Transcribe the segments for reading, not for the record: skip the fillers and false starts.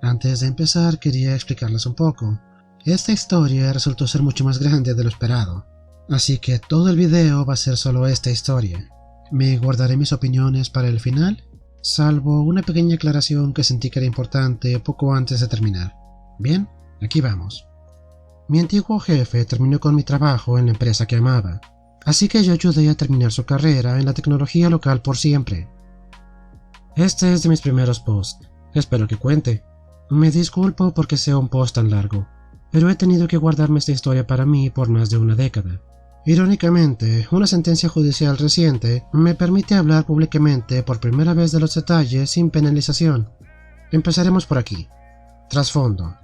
Antes de empezar quería explicarles un poco. Esta historia resultó ser mucho más grande de lo esperado, así que todo el video va a ser solo esta historia. Me guardaré mis opiniones para el final, salvo una pequeña aclaración que sentí que era importante poco antes de terminar. Bien, aquí vamos. Mi antiguo jefe terminó con mi trabajo en la empresa que amaba, así que yo ayudé a terminar su carrera en la tecnología local por siempre. Este es de mis primeros posts, espero que cuente. Me disculpo porque sea un post tan largo, pero he tenido que guardarme esta historia para mí por más de una década. Irónicamente, una sentencia judicial reciente me permite hablar públicamente por primera vez de los detalles sin penalización. Empezaremos por aquí. Trasfondo.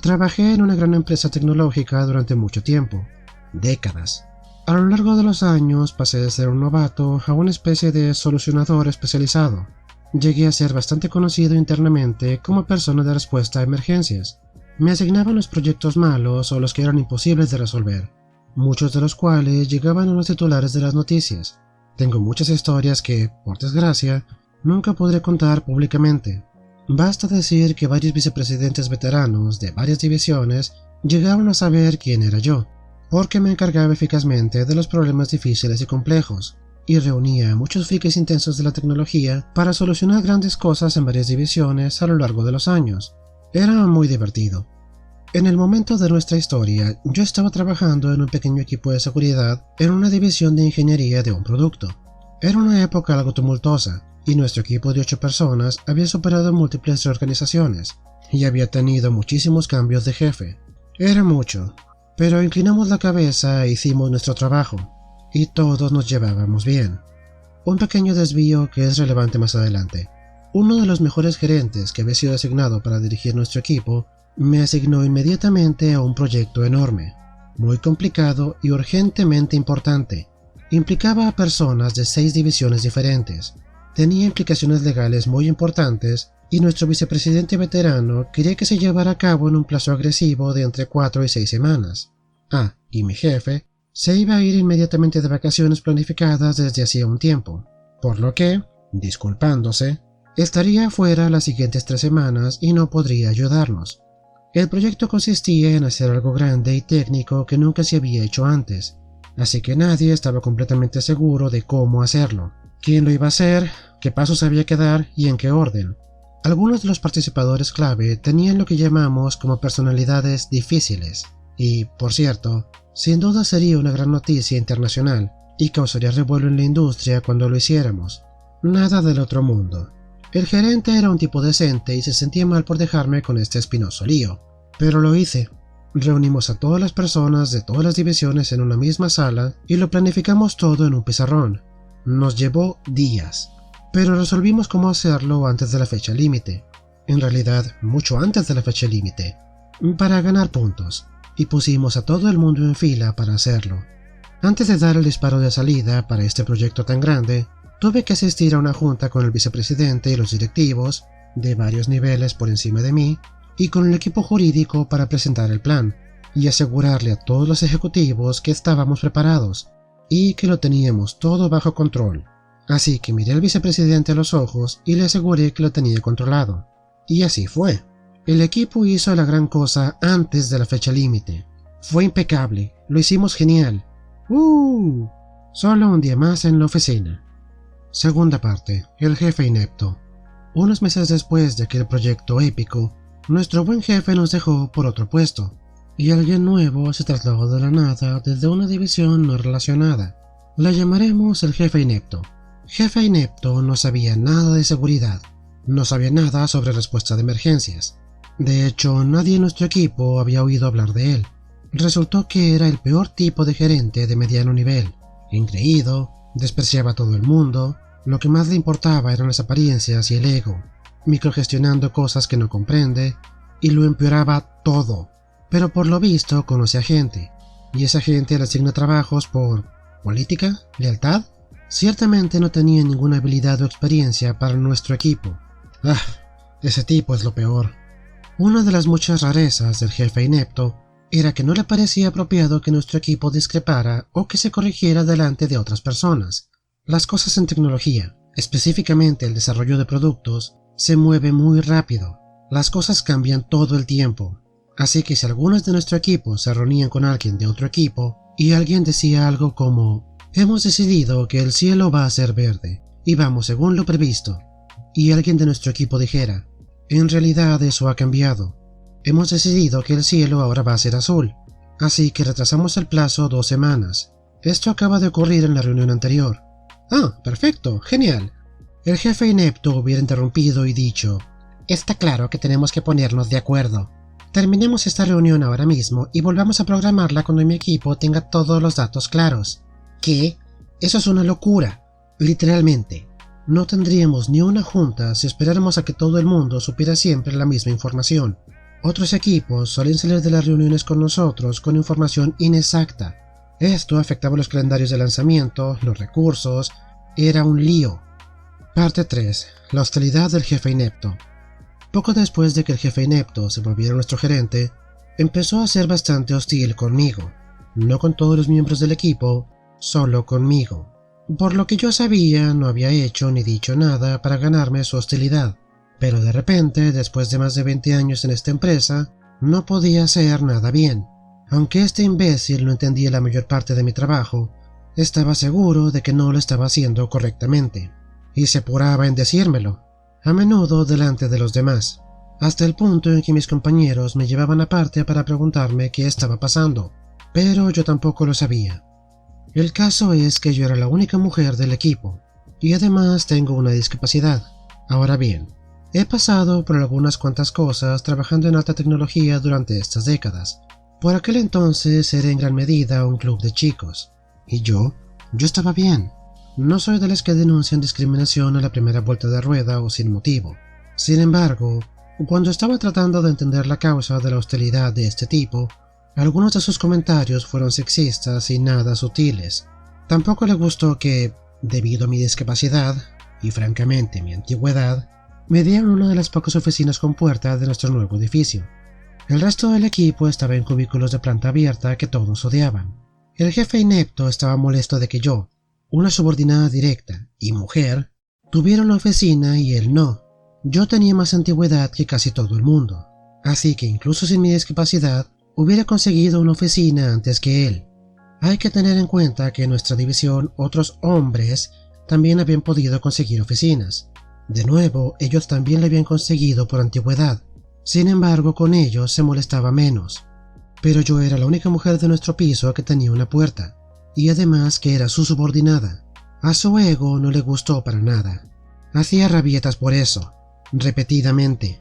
Trabajé en una gran empresa tecnológica durante mucho tiempo, décadas. A lo largo de los años pasé de ser un novato a una especie de solucionador especializado. Llegué a ser bastante conocido internamente como persona de respuesta a emergencias. Me asignaban los proyectos malos o los que eran imposibles de resolver, muchos de los cuales llegaban a los titulares de las noticias. Tengo muchas historias que, por desgracia, nunca podré contar públicamente. Basta decir que varios vicepresidentes veteranos de varias divisiones llegaron a saber quién era yo, porque me encargaba eficazmente de los problemas difíciles y complejos, y reunía a muchos frikis intensos de la tecnología para solucionar grandes cosas en varias divisiones a lo largo de los años. Era muy divertido. En el momento de nuestra historia, yo estaba trabajando en un pequeño equipo de seguridad en una división de ingeniería de un producto. Era una época algo tumultuosa, y nuestro equipo de 8 personas había superado múltiples reorganizaciones, y había tenido muchísimos cambios de jefe. Era mucho, pero inclinamos la cabeza e hicimos nuestro trabajo, y todos nos llevábamos bien. Un pequeño desvío que es relevante más adelante. Uno de los mejores gerentes que había sido asignado para dirigir nuestro equipo me asignó inmediatamente a un proyecto enorme, muy complicado y urgentemente importante. Implicaba a personas de 6 divisiones diferentes, tenía implicaciones legales muy importantes y nuestro vicepresidente veterano quería que se llevara a cabo en un plazo agresivo de entre 4 y 6 semanas. Y mi jefe se iba a ir inmediatamente de vacaciones planificadas desde hacía un tiempo, por lo que, disculpándose, estaría afuera las siguientes 3 semanas y no podría ayudarnos. El proyecto consistía en hacer algo grande y técnico que nunca se había hecho antes, así que nadie estaba completamente seguro de cómo hacerlo, quién lo iba a hacer, qué pasos había que dar y en qué orden. Algunos de los participadores clave tenían lo que llamamos como personalidades difíciles, y, por cierto, sin duda sería una gran noticia internacional y causaría revuelo en la industria cuando lo hiciéramos. Nada del otro mundo. El gerente era un tipo decente y se sentía mal por dejarme con este espinoso lío, pero lo hice. Reunimos a todas las personas de todas las divisiones en una misma sala y lo planificamos todo en un pizarrón. Nos llevó días, pero resolvimos cómo hacerlo antes de la fecha límite. En realidad, mucho antes de la fecha límite, para ganar puntos, y pusimos a todo el mundo en fila para hacerlo. Antes de dar el disparo de salida para este proyecto tan grande, tuve que asistir a una junta con el vicepresidente y los directivos, de varios niveles por encima de mí, y con el equipo jurídico para presentar el plan, y asegurarle a todos los ejecutivos que estábamos preparados, y que lo teníamos todo bajo control. Así que miré al vicepresidente a los ojos y le aseguré que lo tenía controlado. Y así fue. El equipo hizo la gran cosa antes de la fecha límite. Fue impecable, lo hicimos genial. Solo un día más en la oficina. Segunda parte, el jefe inepto. Unos meses después de aquel proyecto épico, nuestro buen jefe nos dejó por otro puesto, y alguien nuevo se trasladó de la nada desde una división no relacionada. La llamaremos el jefe inepto. Jefe inepto no sabía nada de seguridad, no sabía nada sobre respuesta de emergencias. De hecho, nadie en nuestro equipo había oído hablar de él. Resultó que era el peor tipo de gerente de mediano nivel, engreído, despreciaba a todo el mundo, lo que más le importaba eran las apariencias y el ego, microgestionando cosas que no comprende, y lo empeoraba todo. Pero por lo visto conoce a gente, y esa gente le asigna trabajos por ¿política? ¿Lealtad? Ciertamente no tenía ninguna habilidad o experiencia para nuestro equipo. Ese tipo es lo peor. Una de las muchas rarezas del jefe inepto era que no le parecía apropiado que nuestro equipo discrepara o que se corrigiera delante de otras personas. Las cosas en tecnología, específicamente el desarrollo de productos, se mueve muy rápido. Las cosas cambian todo el tiempo, así que si algunos de nuestro equipo se reunían con alguien de otro equipo y alguien decía algo como «Hemos decidido que el cielo va a ser verde y vamos según lo previsto», y alguien de nuestro equipo dijera «En realidad eso ha cambiado. Hemos decidido que el cielo ahora va a ser azul, así que retrasamos el plazo 2 semanas. Esto acaba de ocurrir en la reunión anterior». «Ah, perfecto, genial». El jefe inepto hubiera interrumpido y dicho «Está claro que tenemos que ponernos de acuerdo. Terminemos esta reunión ahora mismo y volvamos a programarla cuando mi equipo tenga todos los datos claros». ¿Qué? Eso es una locura. Literalmente. No tendríamos ni una junta si esperáramos a que todo el mundo supiera siempre la misma información. Otros equipos suelen salir de las reuniones con nosotros con información inexacta. Esto afectaba los calendarios de lanzamiento, los recursos. Era un lío. Parte 3. La hostilidad del jefe inepto. Poco después de que el jefe inepto se volviera nuestro gerente, empezó a ser bastante hostil conmigo. No con todos los miembros del equipo, solo conmigo. Por lo que yo sabía, no había hecho ni dicho nada para ganarme su hostilidad. Pero de repente, después de más de 20 años en esta empresa, no podía hacer nada bien. Aunque este imbécil no entendía la mayor parte de mi trabajo, estaba seguro de que no lo estaba haciendo correctamente. Y se apuraba en decírmelo, a menudo delante de los demás, hasta el punto en que mis compañeros me llevaban aparte para preguntarme qué estaba pasando, pero yo tampoco lo sabía. El caso es que yo era la única mujer del equipo, y además tengo una discapacidad. Ahora bien, he pasado por algunas cuantas cosas trabajando en alta tecnología durante estas décadas. Por aquel entonces era en gran medida un club de chicos, y yo estaba bien. No soy de las que denuncian discriminación a la primera vuelta de rueda o sin motivo. Sin embargo, cuando estaba tratando de entender la causa de la hostilidad de este tipo, algunos de sus comentarios fueron sexistas y nada sutiles. Tampoco le gustó que, debido a mi discapacidad y francamente mi antigüedad, me dieron una de las pocas oficinas con puerta de nuestro nuevo edificio. El resto del equipo estaba en cubículos de planta abierta que todos odiaban. El jefe inepto estaba molesto de que yo, una subordinada directa y mujer, tuviera una oficina y él no. Yo tenía más antigüedad que casi todo el mundo, así que incluso sin mi discapacidad, hubiera conseguido una oficina antes que él. Hay que tener en cuenta que en nuestra división otros hombres también habían podido conseguir oficinas. De nuevo, ellos también la habían conseguido por antigüedad. Sin embargo, con ellos se molestaba menos. Pero yo era la única mujer de nuestro piso que tenía una puerta, y además que era su subordinada. A su ego no le gustó para nada. Hacía rabietas por eso, repetidamente.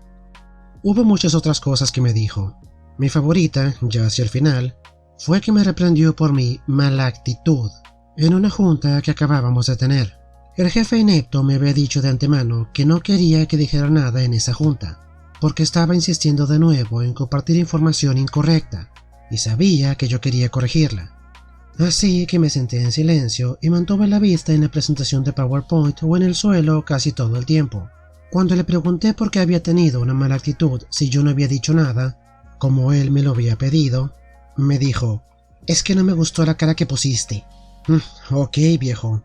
Hubo muchas otras cosas que me dijo. Mi favorita, ya hacia el final, fue que me reprendió por mi mala actitud en una junta que acabábamos de tener. El jefe inepto me había dicho de antemano que no quería que dijera nada en esa junta, porque estaba insistiendo de nuevo en compartir información incorrecta, y sabía que yo quería corregirla. Así que me senté en silencio y mantuve la vista en la presentación de PowerPoint o en el suelo casi todo el tiempo. Cuando le pregunté por qué había tenido una mala actitud si yo no había dicho nada, como él me lo había pedido, me dijo, «Es que no me gustó la cara que pusiste». Ok, viejo.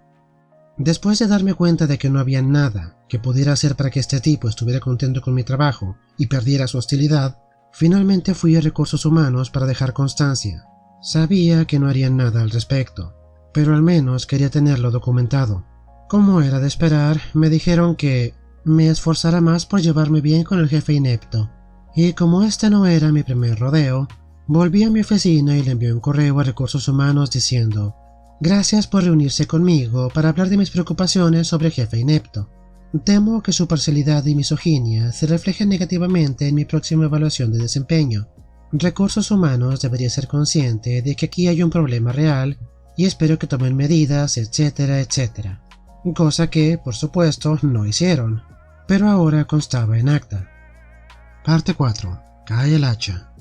Después de darme cuenta de que no había nada que pudiera hacer para que este tipo estuviera contento con mi trabajo y perdiera su hostilidad, finalmente fui a Recursos Humanos para dejar constancia. Sabía que no harían nada al respecto, pero al menos quería tenerlo documentado. Como era de esperar, me dijeron que me esforzara más por llevarme bien con el jefe inepto, y como este no era mi primer rodeo, volví a mi oficina y le envié un correo a Recursos Humanos diciendo «Gracias por reunirse conmigo para hablar de mis preocupaciones sobre el jefe inepto. Temo que su parcialidad y misoginia se reflejen negativamente en mi próxima evaluación de desempeño. Recursos Humanos debería ser consciente de que aquí hay un problema real y espero que tomen medidas, etcétera, etcétera». Cosa que, por supuesto, no hicieron, pero ahora constaba en acta. Parte 4. Cae el hacha.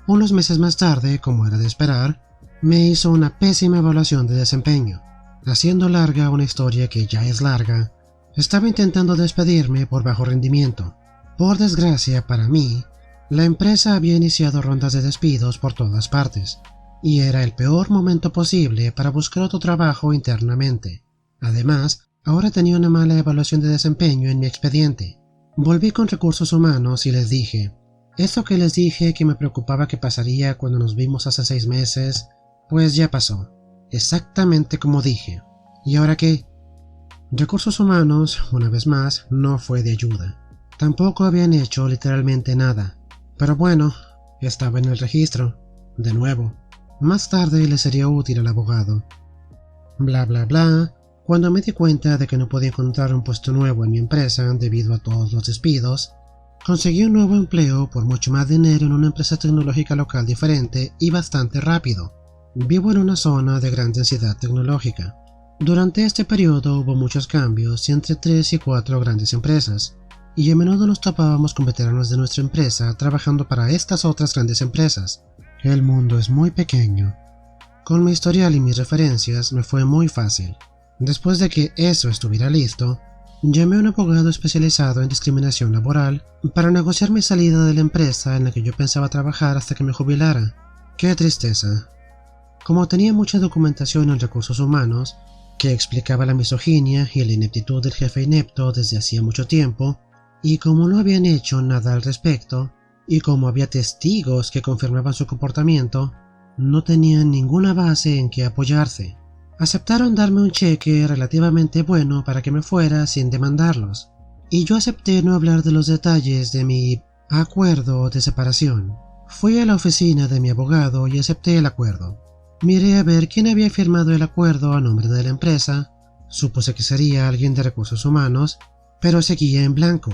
Unos meses más tarde, como era de esperar, me hizo una pésima evaluación de desempeño. Haciendo larga una historia que ya es larga, estaba intentando despedirme por bajo rendimiento. Por desgracia para mí, la empresa había iniciado rondas de despidos por todas partes, y era el peor momento posible para buscar otro trabajo internamente. Además, ahora tenía una mala evaluación de desempeño en mi expediente. Volví con recursos humanos y les dije, eso que les dije que me preocupaba que pasaría cuando nos vimos hace 6 meses, pues ya pasó, exactamente como dije. ¿Y ahora qué? Recursos humanos, una vez más, no fue de ayuda. Tampoco habían hecho literalmente nada. Pero bueno, estaba en el registro. De nuevo. Más tarde le sería útil al abogado. Bla bla bla. Cuando me di cuenta de que no podía encontrar un puesto nuevo en mi empresa debido a todos los despidos, conseguí un nuevo empleo por mucho más dinero en una empresa tecnológica local diferente y bastante rápido. Vivo en una zona de gran densidad tecnológica. Durante este periodo hubo muchos cambios entre 3 y 4 grandes empresas, y a menudo nos topábamos con veteranos de nuestra empresa trabajando para estas otras grandes empresas. El mundo es muy pequeño. Con mi historial y mis referencias me fue muy fácil. Después de que eso estuviera listo, llamé a un abogado especializado en discriminación laboral para negociar mi salida de la empresa en la que yo pensaba trabajar hasta que me jubilara. ¡Qué tristeza! Como tenía mucha documentación en recursos humanos, que explicaba la misoginia y la ineptitud del jefe inepto desde hacía mucho tiempo, y como no habían hecho nada al respecto, y como había testigos que confirmaban su comportamiento, no tenían ninguna base en que apoyarse. Aceptaron darme un cheque relativamente bueno para que me fuera sin demandarlos, y yo acepté no hablar de los detalles de mi acuerdo de separación. Fui a la oficina de mi abogado y acepté el acuerdo. Miré a ver quién había firmado el acuerdo a nombre de la empresa. Supuse que sería alguien de recursos humanos, pero seguía en blanco.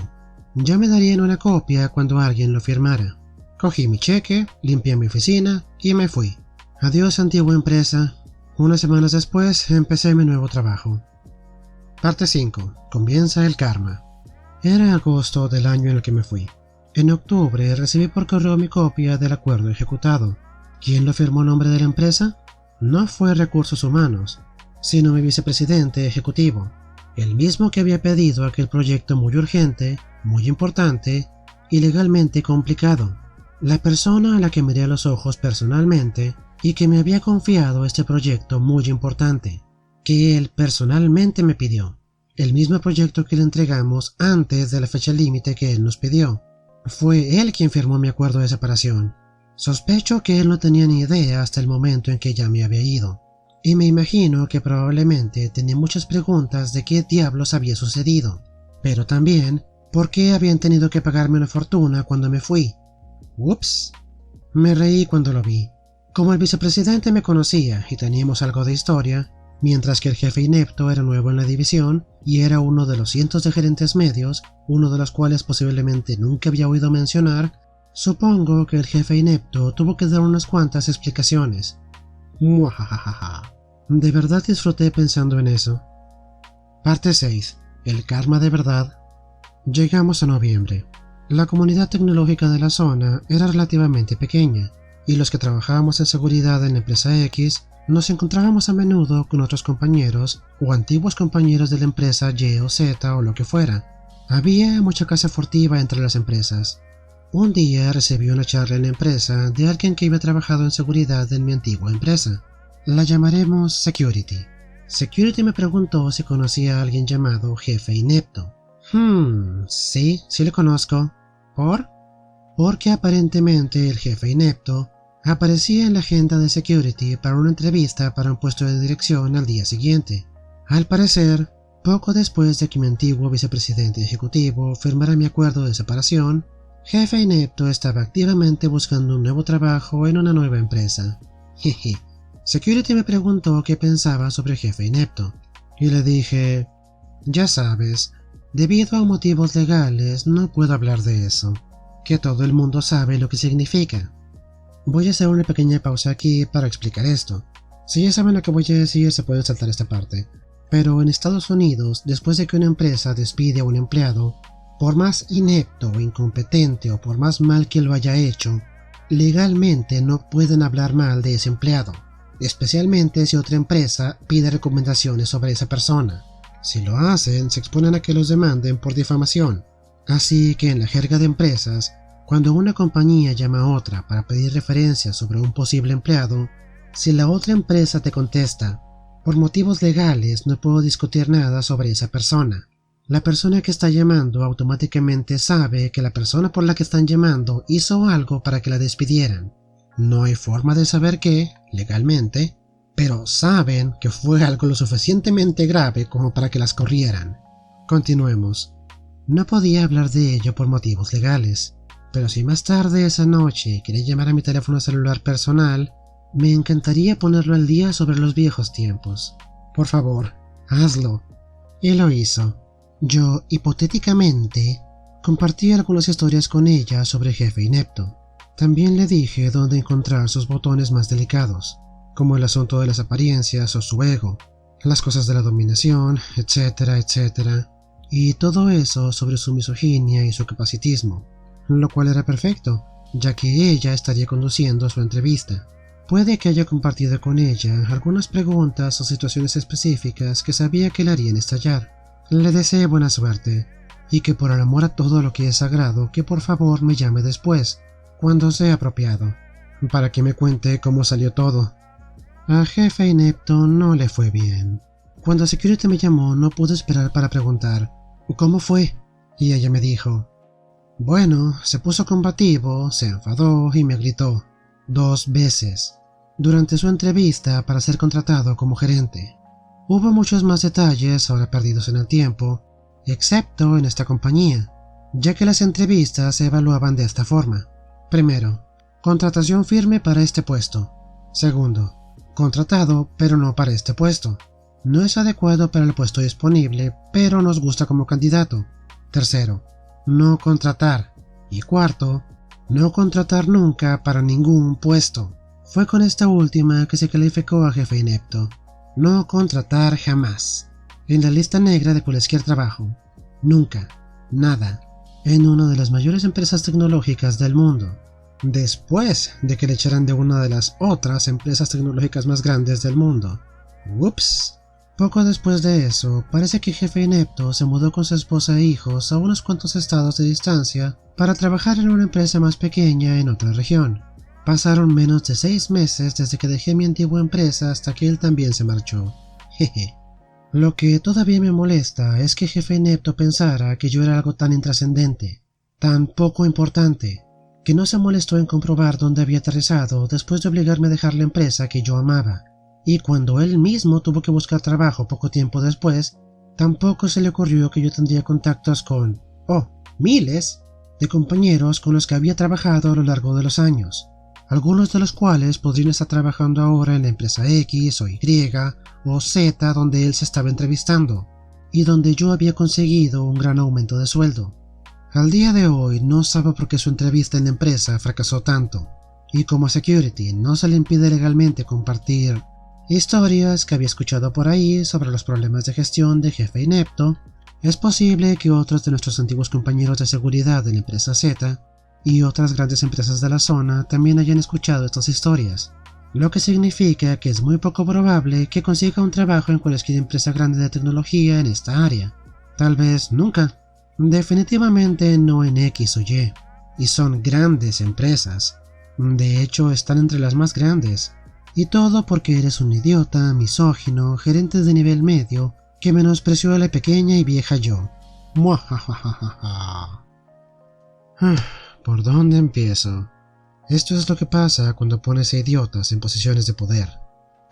Ya me darían una copia cuando alguien lo firmara. Cogí mi cheque, limpié mi oficina y me fui. Adiós, antigua empresa. Unas semanas después empecé mi nuevo trabajo. Parte 5. Comienza el karma. Era agosto del año en el que me fui. En octubre recibí por correo mi copia del acuerdo ejecutado. ¿Quién lo firmó a nombre de la empresa? No fue Recursos Humanos, sino mi vicepresidente ejecutivo, el mismo que había pedido aquel proyecto muy urgente, muy importante y legalmente complicado. La persona a la que miré a los ojos personalmente y que me había confiado este proyecto muy importante, que él personalmente me pidió. El mismo proyecto que le entregamos antes de la fecha límite que él nos pidió. Fue él quien firmó mi acuerdo de separación. Sospecho que él no tenía ni idea hasta el momento en que ya me había ido, y me imagino que probablemente tenía muchas preguntas de qué diablos había sucedido, pero también por qué habían tenido que pagarme una fortuna cuando me fui. Ups. Me reí cuando lo vi. Como el vicepresidente me conocía y teníamos algo de historia, mientras que el jefe inepto era nuevo en la división y era uno de los cientos de gerentes medios, uno de los cuales posiblemente nunca había oído mencionar, supongo que el jefe inepto tuvo que dar unas cuantas explicaciones. Muajajaja. De verdad disfruté pensando en eso. Parte 6. El karma de verdad. Llegamos a noviembre. La comunidad tecnológica de la zona era relativamente pequeña, y los que trabajábamos en seguridad en la empresa X nos encontrábamos a menudo con otros compañeros o antiguos compañeros de la empresa Y o Z o lo que fuera. Había mucha casa furtiva entre las empresas. Un día recibí una charla en la empresa de alguien que había trabajado en seguridad en mi antigua empresa. La llamaremos Security. Security me preguntó si conocía a alguien llamado Jefe Inepto. Sí le conozco. ¿Por? Porque aparentemente el Jefe Inepto aparecía en la agenda de Security para una entrevista para un puesto de dirección al día siguiente. Al parecer, poco después de que mi antiguo vicepresidente ejecutivo firmara mi acuerdo de separación, Jefe Inepto estaba activamente buscando un nuevo trabajo en una nueva empresa. Jeje. Security me preguntó qué pensaba sobre Jefe Inepto, y le dije, ya sabes, debido a motivos legales no puedo hablar de eso, que todo el mundo sabe lo que significa. Voy a hacer una pequeña pausa aquí para explicar esto. Si ya saben lo que voy a decir, se pueden saltar esta parte, pero en Estados Unidos, después de que una empresa despide a un empleado, por más inepto o incompetente o por más mal que lo haya hecho, legalmente no pueden hablar mal de ese empleado, especialmente si otra empresa pide recomendaciones sobre esa persona. Si lo hacen, se exponen a que los demanden por difamación. Así que en la jerga de empresas, cuando una compañía llama a otra para pedir referencias sobre un posible empleado, si la otra empresa te contesta, por motivos legales no puedo discutir nada sobre esa persona, La persona que está llamando automáticamente sabe que la persona por la que están llamando hizo algo para que la despidieran. No hay forma de saber qué, legalmente, pero saben que fue algo lo suficientemente grave como para que las corrieran. Continuemos. No podía hablar de ello por motivos legales, pero si más tarde esa noche quiere llamar a mi teléfono celular personal, me encantaría ponerlo al día sobre los viejos tiempos. Por favor, hazlo. Y lo hizo. Yo, hipotéticamente, compartí algunas historias con ella sobre Jefe Inepto. También le dije dónde encontrar sus botones más delicados, como el asunto de las apariencias o su ego, las cosas de la dominación, etcétera, etcétera, y todo eso sobre su misoginia y su capacitismo, lo cual era perfecto, ya que ella estaría conduciendo su entrevista. Puede que haya compartido con ella algunas preguntas o situaciones específicas que sabía que le harían estallar. Le deseé buena suerte, y que por el amor a todo lo que es sagrado, que por favor me llame después, cuando sea apropiado, para que me cuente cómo salió todo. A Jefe Inepto no le fue bien. Cuando Security me llamó no pude esperar para preguntar ¿cómo fue? Y ella me dijo: bueno, se puso combativo, se enfadó y me gritó 2 veces durante su entrevista para ser contratado como gerente. Hubo muchos más detalles ahora perdidos en el tiempo, excepto en esta compañía, ya que las entrevistas se evaluaban de esta forma. Primero, contratación firme para este puesto. Segundo, contratado pero no para este puesto. No es adecuado para el puesto disponible, pero nos gusta como candidato. Tercero, no contratar. Y cuarto, no contratar nunca para ningún puesto. Fue con esta última que se calificó a Jefe Inepto. No contratar jamás. En la lista negra de cualquier trabajo. Nunca. Nada. En una de las mayores empresas tecnológicas del mundo. Después de que le echaran de una de las otras empresas tecnológicas más grandes del mundo. Ups. Poco después de eso, parece que Jefe Inepto se mudó con su esposa e hijos a unos cuantos estados de distancia para trabajar en una empresa más pequeña en otra región. Pasaron menos de 6 meses desde que dejé mi antigua empresa hasta que él también se marchó. Jeje. Lo que todavía me molesta es que Jefe Inepto pensara que yo era algo tan intrascendente, tan poco importante, que no se molestó en comprobar dónde había aterrizado después de obligarme a dejar la empresa que yo amaba. Y cuando él mismo tuvo que buscar trabajo poco tiempo después, tampoco se le ocurrió que yo tendría contactos con, miles de compañeros con los que había trabajado a lo largo de los años, algunos de los cuales podrían estar trabajando ahora en la empresa X o Y o Z donde él se estaba entrevistando, y donde yo había conseguido un gran aumento de sueldo. Al día de hoy no sabe por qué su entrevista en la empresa fracasó tanto, y como a Security no se le impide legalmente compartir historias que había escuchado por ahí sobre los problemas de gestión de Jefe Inepto, es posible que otros de nuestros antiguos compañeros de seguridad de la empresa Z y otras grandes empresas de la zona también hayan escuchado estas historias, lo que significa que es muy poco probable que consiga un trabajo en cualquier empresa grande de tecnología en esta área. Tal vez nunca. Definitivamente no en X o Y. Y son grandes empresas. De hecho, están entre las más grandes. Y todo porque eres un idiota, misógino, gerente de nivel medio, que menospreció a la pequeña y vieja yo. Muajajajaja. ¿Por dónde empiezo? Esto es lo que pasa cuando pones a idiotas en posiciones de poder.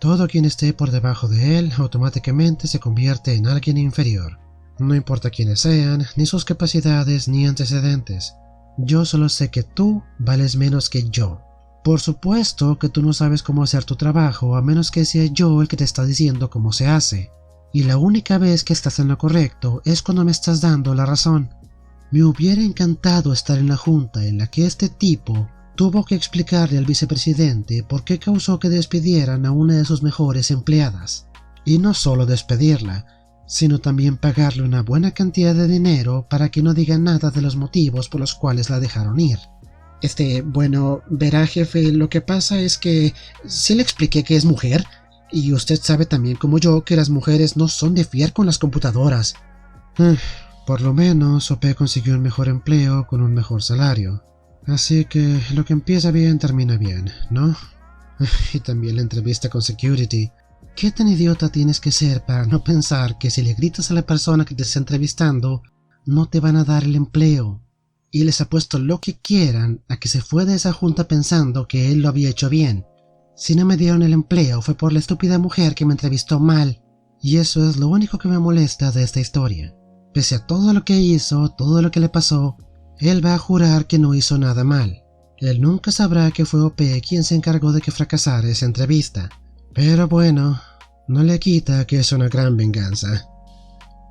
Todo quien esté por debajo de él automáticamente se convierte en alguien inferior. No importa quiénes sean, ni sus capacidades, ni antecedentes. Yo solo sé que tú vales menos que yo. Por supuesto que tú no sabes cómo hacer tu trabajo a menos que sea yo el que te está diciendo cómo se hace. Y la única vez que estás en lo correcto es cuando me estás dando la razón. Me hubiera encantado estar en la junta en la que este tipo tuvo que explicarle al vicepresidente por qué causó que despidieran a una de sus mejores empleadas. Y no solo despedirla, sino también pagarle una buena cantidad de dinero para que no diga nada de los motivos por los cuales la dejaron ir. Bueno, verá jefe, lo que pasa es que sí le expliqué que es mujer, y usted sabe también como yo que las mujeres no son de fiar con las computadoras. Por lo menos OP consiguió un mejor empleo con un mejor salario. Así que lo que empieza bien termina bien, ¿no? Y también la entrevista con Security. ¿Qué tan idiota tienes que ser para no pensar que si le gritas a la persona que te está entrevistando, no te van a dar el empleo? Y les apuesto lo que quieran a que se fue de esa junta pensando que él lo había hecho bien. Si no me dieron el empleo fue por la estúpida mujer que me entrevistó mal, y eso es lo único que me molesta de esta historia. Pese a todo lo que hizo, todo lo que le pasó, él va a jurar que no hizo nada mal. Él nunca sabrá que fue OP quien se encargó de que fracasara esa entrevista. Pero bueno, no le quita que es una gran venganza.